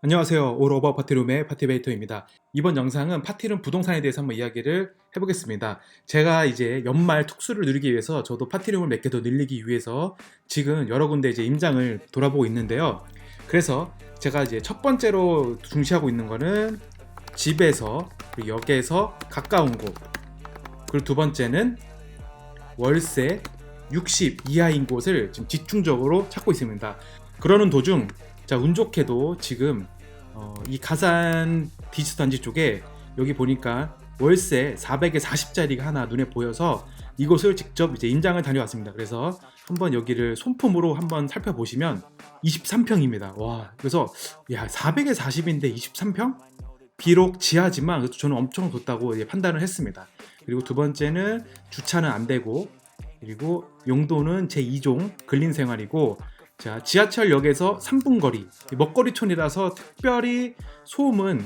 안녕하세요. 올 오버 파티룸의 파티베이터입니다. 이번 영상은 파티룸 부동산에 대해서 한번 이야기를 해보겠습니다. 제가 이제 연말 특수를 누리기 위해서 저도 파티룸을 몇 개 더 늘리기 위해서 지금 여러 군데 이제 임장을 돌아보고 있는데요. 그래서 제가 이제 첫 번째로 중시하고 있는 거는 집에서 그리고 역에서 가까운 곳, 그리고 두 번째는 월세 60 이하인 곳을 지금 집중적으로 찾고 있습니다. 그러는 도중 운 좋게도 지금 이 가산 디지털 단지 쪽에 여기 보니까 월세 400에 40짜리가 하나 눈에 보여서 이곳을 직접 이제 임장을 다녀왔습니다. 그래서 한번 여기를 손품으로 한번 살펴보시면 23평입니다. 와, 그래서 야 400에 40인데 23평? 비록 지하지만 그래도 저는 엄청 좋다고 판단을 했습니다. 그리고 두 번째는 주차는 안 되고, 그리고 용도는 제2종 근린생활이고, 자, 지하철역에서 3분 거리, 먹거리촌이라서 특별히 소음은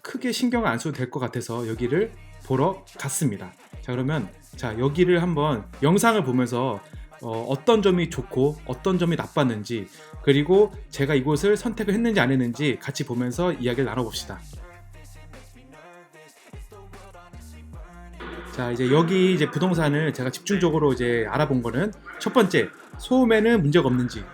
크게 신경 안 써도 될 것 같아서 여기를 보러 갔습니다. 자, 그러면 여기를 한번 영상을 보면서 어떤 점이 좋고 어떤 점이 나빴는지, 그리고 제가 이곳을 선택을 했는지 안 했는지 같이 보면서 이야기를 나눠봅시다. 자, 이제 여기 이제 부동산을 제가 집중적으로 이제 알아본 거는 첫 번째, 소음에는 문제가 없는지.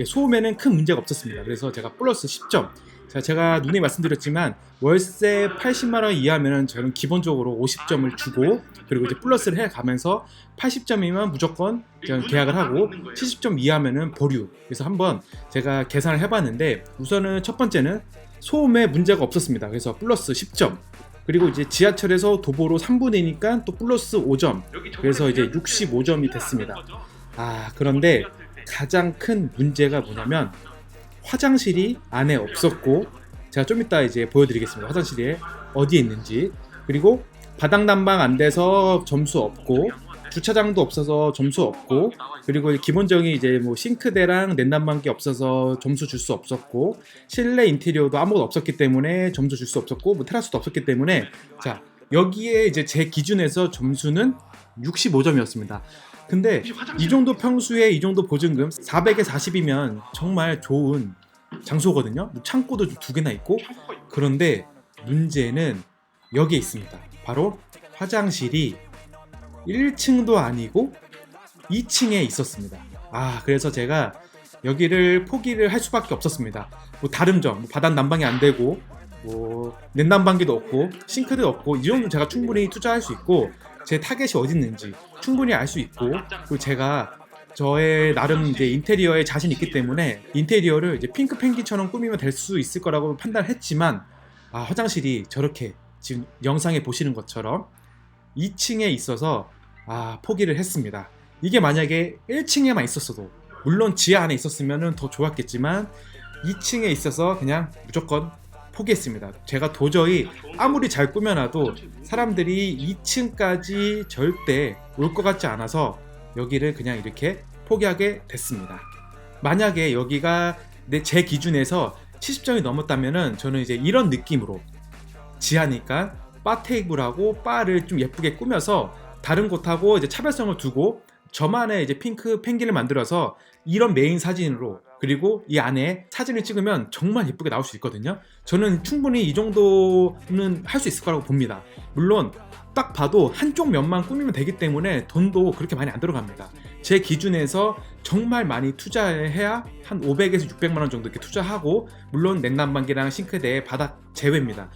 소음에는 큰 문제가 없었습니다. 그래서 제가 플러스 10점. 자, 제가 눈에 말씀드렸지만 월세 80만 원 이하면 저는 기본적으로 50점을 주고, 그리고 이제 플러스를 해 가면서 80점이면 무조건 계약을 하고 70점 이하면은 보류. 그래서 한번 제가 계산을 해봤는데 우선은 첫 번째는 소음에 문제가 없었습니다. 그래서 플러스 10점. 그리고 이제 지하철에서 도보로 3분이니까 또 플러스 5점. 그래서 이제 65점이 됐습니다. 그런데 가장 큰 문제가 뭐냐면 화장실이 안에 없었고, 제가 좀 이따 이제 보여드리겠습니다. 화장실이 어디에 있는지. 그리고 바닥 난방 안 돼서 점수 없고, 주차장도 없어서 점수 없고, 그리고 기본적인 이제 뭐 싱크대랑 냉난방기 없어서 점수 줄 수 없었고, 실내 인테리어도 아무것도 없었기 때문에 점수 줄 수 없었고, 뭐 테라스도 없었기 때문에, 자, 여기에 이제 제 기준에서 점수는 65점이었습니다. 근데 이 정도 평수에 이 정도 보증금 400에 40이면 정말 좋은 장소거든요. 창고도 두 개나 있고. 그런데 문제는 여기에 있습니다. 바로 화장실이 1층도 아니고 2층에 있었습니다. 그래서 제가 여기를 포기를 할 수밖에 없었습니다. 뭐 다른 점, 바닥 난방이 안 되고, 뭐 냉난방기도 없고, 싱크대도 없고, 이 정도 제가 충분히 투자할 수 있고, 제 타겟이 어디 있는지 충분히 알 수 있고, 그리고 제가 저의 나름 이제 인테리어에 자신 있기 때문에 인테리어를 이제 핑크 펭귄처럼 꾸미면 될 수 있을 거라고 판단했지만, 화장실이 저렇게 지금 영상에 보시는 것처럼 2층에 있어서 포기를 했습니다. 이게 만약에 1층에만 있었어도, 물론 지하 안에 있었으면 더 좋았겠지만 2층에 있어서 그냥 무조건 포기했습니다. 제가 도저히 아무리 잘 꾸며놔도 사람들이 2층까지 절대 올 것 같지 않아서 여기를 그냥 이렇게 포기하게 됐습니다. 만약에 여기가 제 기준에서 70점이 넘었다면은 저는 이제 이런 느낌으로, 지하니까 바 테이블하고 바를 좀 예쁘게 꾸며서 다른 곳하고 이제 차별성을 두고 저만의 이제 핑크 펭귄을 만들어서 이런 메인 사진으로, 그리고 이 안에 사진을 찍으면 정말 예쁘게 나올 수 있거든요. 저는 충분히 이 정도는 할 수 있을 거라고 봅니다. 물론 딱 봐도 한쪽 면만 꾸미면 되기 때문에 돈도 그렇게 많이 안 들어갑니다. 제 기준에서 정말 많이 투자해야 한 500에서 600만 원 정도 이렇게 투자하고, 물론 냉난방기랑 싱크대, 바닥 제외입니다.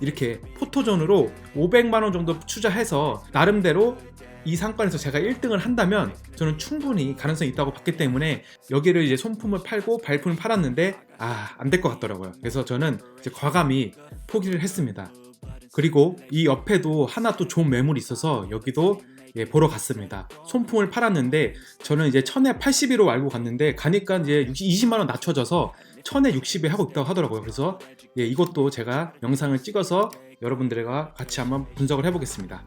이렇게 포토존으로 500만 원 정도 투자해서 나름대로 이 상권에서 제가 1등을 한다면 저는 충분히 가능성이 있다고 봤기 때문에 여기를 이제 손품을 팔고 발품을 팔았는데 안 될 것 같더라고요. 그래서 저는 이제 과감히 포기를 했습니다. 그리고 이 옆에도 하나 또 좋은 매물이 있어서 여기도 보러 갔습니다. 손품을 팔았는데 저는 이제 1000에 80으로 알고 갔는데 가니까 이제 20만 원 낮춰져서 1000에 60에 하고 있다고 하더라고요. 그래서 이것도 제가 영상을 찍어서 여러분들과 같이 한번 분석을 해보겠습니다.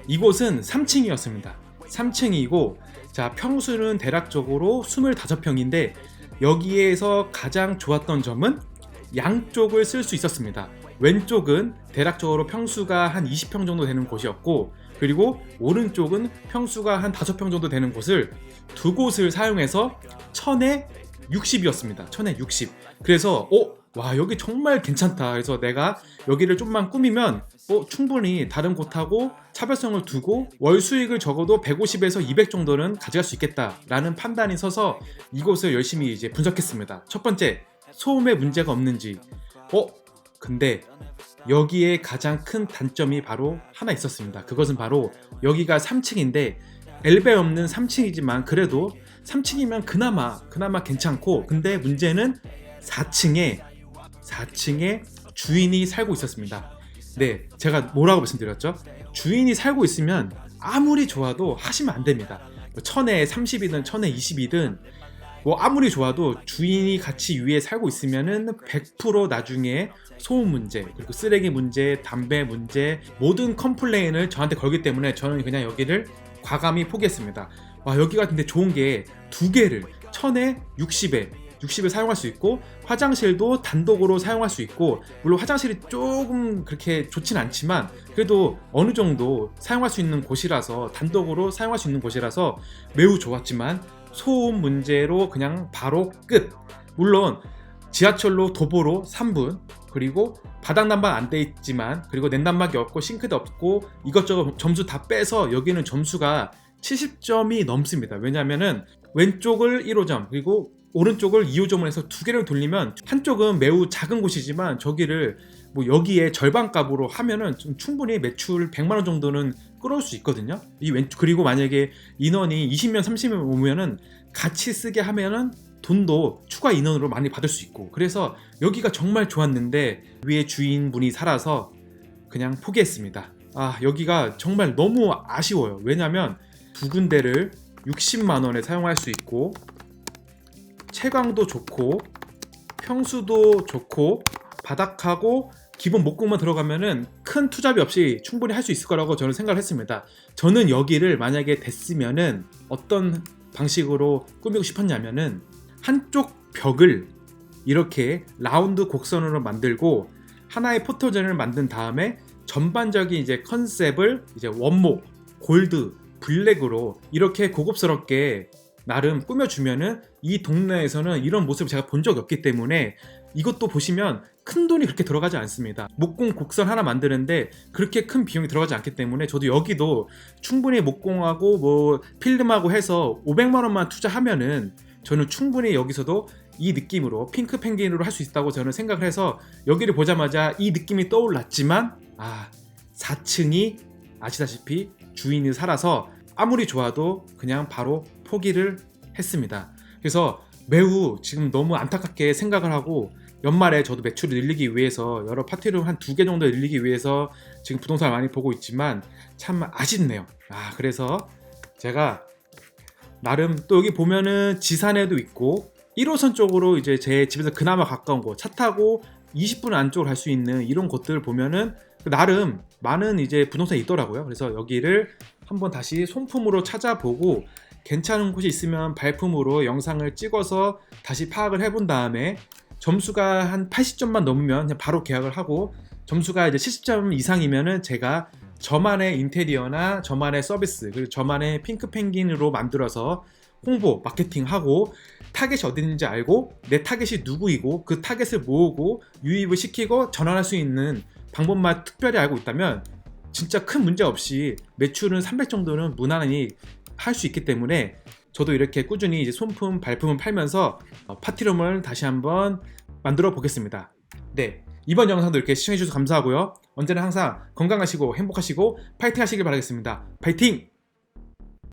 이곳은 3층이었습니다. 3층이고, 평수는 대략적으로 25평인데 여기에서 가장 좋았던 점은 양쪽을 쓸 수 있었습니다. 왼쪽은 대략적으로 평수가 한 20평 정도 되는 곳이었고, 그리고 오른쪽은 평수가 한 5평 정도 되는 곳을 두 곳을 사용해서 1000에 60이었습니다. 1000에 60. 그래서 와 여기 정말 괜찮다. 그래서 내가 여기를 좀만 꾸미면 충분히 다른 곳하고 차별성을 두고 월 수익을 적어도 150에서 200 정도는 가져갈 수 있겠다라는 판단이 서서 이곳을 열심히 이제 분석했습니다. 첫 번째, 소음에 문제가 없는지. 근데 여기에 가장 큰 단점이 바로 하나 있었습니다. 그것은 바로 여기가 3층인데 엘베 없는 3층이지만 그래도 3층이면 그나마 괜찮고, 근데 문제는 4층에 주인이 살고 있었습니다. 네, 제가 뭐라고 말씀드렸죠? 주인이 살고 있으면 아무리 좋아도 하시면 안 됩니다. 1000에 30이든 1000에 20이든 아무리 좋아도 주인이 같이 위에 살고 있으면은 100% 나중에 소음 문제, 그리고 쓰레기 문제, 담배 문제, 모든 컴플레인을 저한테 걸기 때문에 저는 그냥 여기를 과감히 포기했습니다. 와, 여기가 근데 좋은 게 두 개를 1000에 60에 사용할 수 있고, 화장실도 단독으로 사용할 수 있고, 물론 화장실이 조금 그렇게 좋진 않지만 그래도 어느 정도 사용할 수 있는 곳이라서, 단독으로 사용할 수 있는 곳이라서 매우 좋았지만 소음 문제로 그냥 바로 끝. 물론 지하철로 도보로 3분, 그리고 바닥 난방 안 돼 있지만, 그리고 냉난방이 없고 싱크대 없고 이것저것 점수 다 빼서 여기는 점수가 70점이 넘습니다. 왜냐면은 왼쪽을 1호점, 그리고 오른쪽을 2호점을 해서 두 개를 돌리면, 한쪽은 매우 작은 곳이지만 저기를 여기에 절반 값으로 하면은 좀 충분히 매출 100만원 정도는 끌어올 수 있거든요. 그리고 만약에 인원이 20명 30명 오면은 같이 쓰게 하면은 돈도 추가 인원으로 많이 받을 수 있고, 그래서 여기가 정말 좋았는데 위에 주인분이 살아서 그냥 포기했습니다. 여기가 정말 너무 아쉬워요. 왜냐면 두 군데를 60만원에 사용할 수 있고, 채광도 좋고, 평수도 좋고, 바닥하고 기본 목공만 들어가면은 큰 투잡이 없이 충분히 할 수 있을 거라고 저는 생각을 했습니다. 저는 여기를 만약에 됐으면은 어떤 방식으로 꾸미고 싶었냐면은, 한쪽 벽을 이렇게 라운드 곡선으로 만들고 하나의 포토존을 만든 다음에 전반적인 이제 컨셉을 이제 원목, 골드, 블랙으로 이렇게 고급스럽게 나름 꾸며주면은, 이 동네에서는 이런 모습을 제가 본 적이 없기 때문에, 이것도 보시면 큰 돈이 그렇게 들어가지 않습니다. 목공 곡선 하나 만드는데 그렇게 큰 비용이 들어가지 않기 때문에, 저도 여기도 충분히 목공하고 필름하고 해서 500만원만 투자하면은 저는 충분히 여기서도 이 느낌으로 핑크 펭귄으로 할 수 있다고 저는 생각을 해서 여기를 보자마자 이 느낌이 떠올랐지만, 4층이 아시다시피 주인이 살아서 아무리 좋아도 그냥 바로 포기를 했습니다. 그래서 매우 지금 너무 안타깝게 생각을 하고, 연말에 저도 매출을 늘리기 위해서 여러 파티룸 한 2개 정도 늘리기 위해서 지금 부동산을 많이 보고 있지만 참 아쉽네요. 그래서 제가 나름 또 여기 보면은 지산에도 있고 1호선 쪽으로 이제 제 집에서 그나마 가까운 곳, 차 타고 20분 안쪽으로 갈 수 있는 이런 곳들을 보면은 나름 많은 이제 부동산이 있더라고요. 그래서 여기를 한번 다시 손품으로 찾아보고, 괜찮은 곳이 있으면 발품으로 영상을 찍어서 다시 파악을 해본 다음에 점수가 한 80점만 넘으면 그냥 바로 계약을 하고, 점수가 이제 70점 이상이면은 제가 저만의 인테리어나 저만의 서비스, 그리고 저만의 핑크 펭귄으로 만들어서 홍보, 마케팅하고, 타겟이 어디 있는지 알고 내 타겟이 누구이고 그 타겟을 모으고 유입을 시키고 전환할 수 있는 방법만 특별히 알고 있다면 진짜 큰 문제 없이 매출은 300 정도는 무난히 할 수 있기 때문에, 저도 이렇게 꾸준히 이제 손품, 발품을 팔면서 파티룸을 다시 한번 만들어 보겠습니다. 네, 이번 영상도 이렇게 시청해주셔서 감사하고요. 언제나 항상 건강하시고 행복하시고 파이팅 하시길 바라겠습니다. 파이팅!